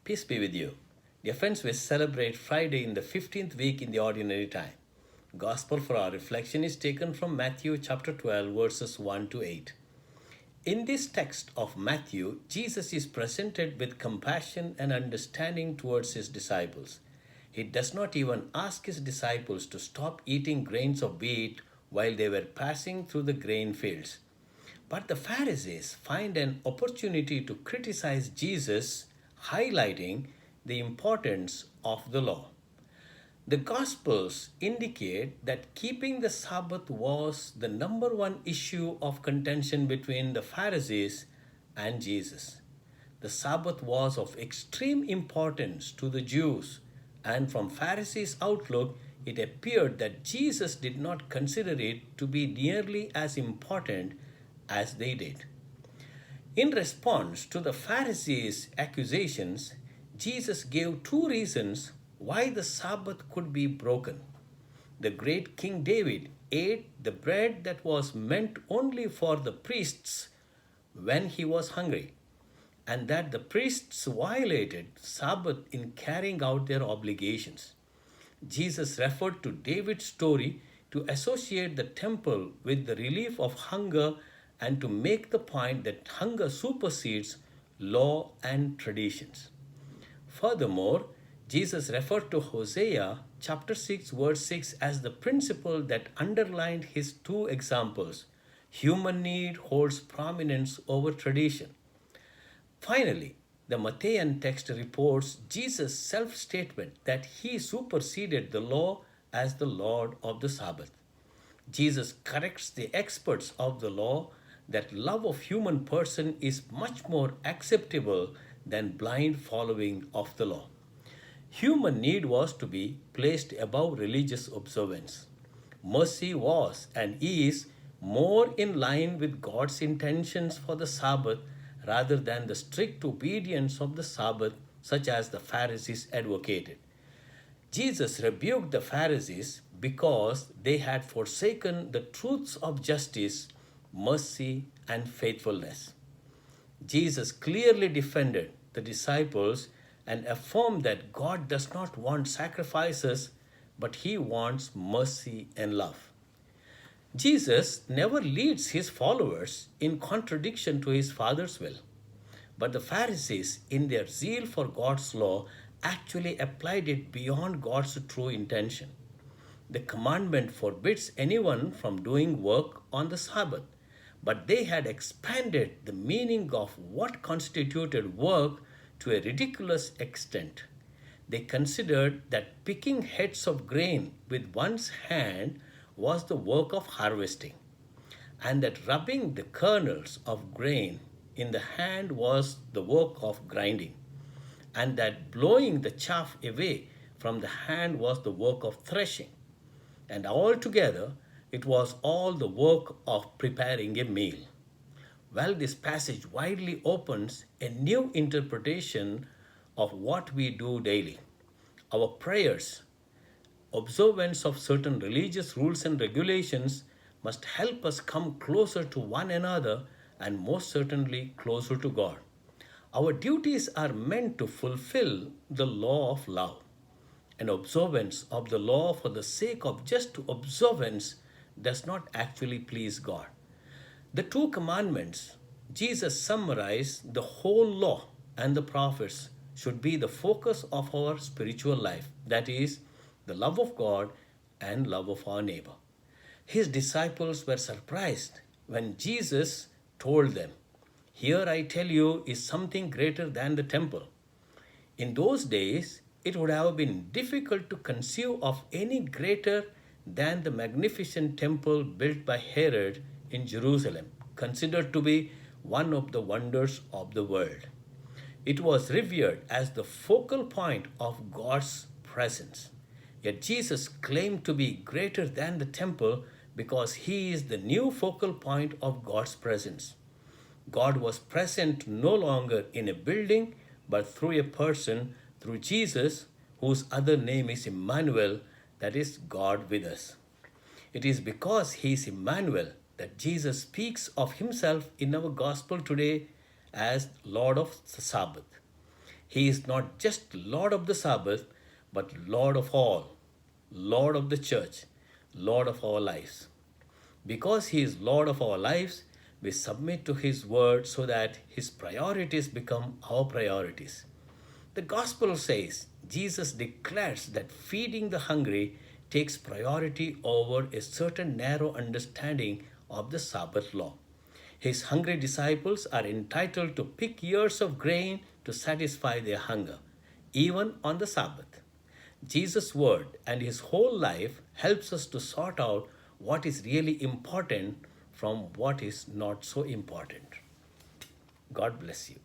Peace be with you. Dear friends, we celebrate Friday in the 15th week in the ordinary time. Gospel for our reflection is taken from Matthew chapter 12, verses 1 to 8. In this text of Matthew, Jesus is presented with compassion and understanding towards his disciples. He does not even ask his disciples to stop eating grains of wheat while they were passing through the grain fields. But the Pharisees find an opportunity to criticize Jesus, highlighting the importance of the law. The Gospels indicate that keeping the Sabbath was the number one issue of contention between the Pharisees and Jesus. The Sabbath was of extreme importance to the Jews, and from Pharisees' outlook, it appeared that Jesus did not consider it to be nearly as important as they did. In response to the Pharisees' accusations, Jesus gave two reasons why the Sabbath could be broken. The great King David ate the bread that was meant only for the priests when he was hungry, and that the priests violated Sabbath in carrying out their obligations. Jesus referred to David's story to associate the temple with the relief of hunger and to make the point that hunger supersedes law and traditions. Furthermore, Jesus referred to Hosea chapter 6 verse 6 as the principle that underlined his two examples. Human need holds prominence over tradition. Finally, the Matthean text reports Jesus' self-statement that he superseded the law as the Lord of the Sabbath. Jesus corrects the experts of the law that love of human person is much more acceptable than blind following of the law. Human need was to be placed above religious observance. Mercy was and is more in line with God's intentions for the Sabbath rather than the strict obedience of the Sabbath, such as the Pharisees advocated. Jesus rebuked the Pharisees because they had forsaken the truths of justice, mercy, and faithfulness. Jesus clearly defended the disciples and affirmed that God does not want sacrifices, but he wants mercy and love. Jesus never leads his followers in contradiction to his Father's will. But the Pharisees, in their zeal for God's law, actually applied it beyond God's true intention. The commandment forbids anyone from doing work on the Sabbath, but they had expanded the meaning of what constituted work to a ridiculous extent. They considered that picking heads of grain with one's hand was the work of harvesting, and that rubbing the kernels of grain in the hand was the work of grinding, and that blowing the chaff away from the hand was the work of threshing. And altogether, it was all the work of preparing a meal. Well, this passage widely opens a new interpretation of what we do daily. Our prayers, observance of certain religious rules and regulations must help us come closer to one another and most certainly closer to God. Our duties are meant to fulfill the law of love. An observance of the law for the sake of just observance does not actually please God. The two commandments, Jesus summarized the whole law and the prophets should be the focus of our spiritual life. That is, the love of God and love of our neighbor. His disciples were surprised when Jesus told them, "Here I tell you is something greater than the temple." In those days, it would have been difficult to conceive of any greater than the magnificent temple built by Herod in Jerusalem, considered to be one of the wonders of the world. It was revered as the focal point of God's presence. Yet Jesus claimed to be greater than the temple because he is the new focal point of God's presence. God was present no longer in a building, but through a person, through Jesus, whose other name is Emmanuel, that is God with us. It is because he is Emmanuel that Jesus speaks of himself in our gospel today as Lord of the Sabbath. He is not just Lord of the Sabbath, but Lord of all, Lord of the church, Lord of our lives. Because He is Lord of our lives, we submit to His word so that His priorities become our priorities. The gospel says Jesus declares that feeding the hungry takes priority over a certain narrow understanding of the Sabbath law. His hungry disciples are entitled to pick ears of grain to satisfy their hunger, even on the Sabbath. Jesus' word and his whole life helps us to sort out what is really important from what is not so important. God bless you.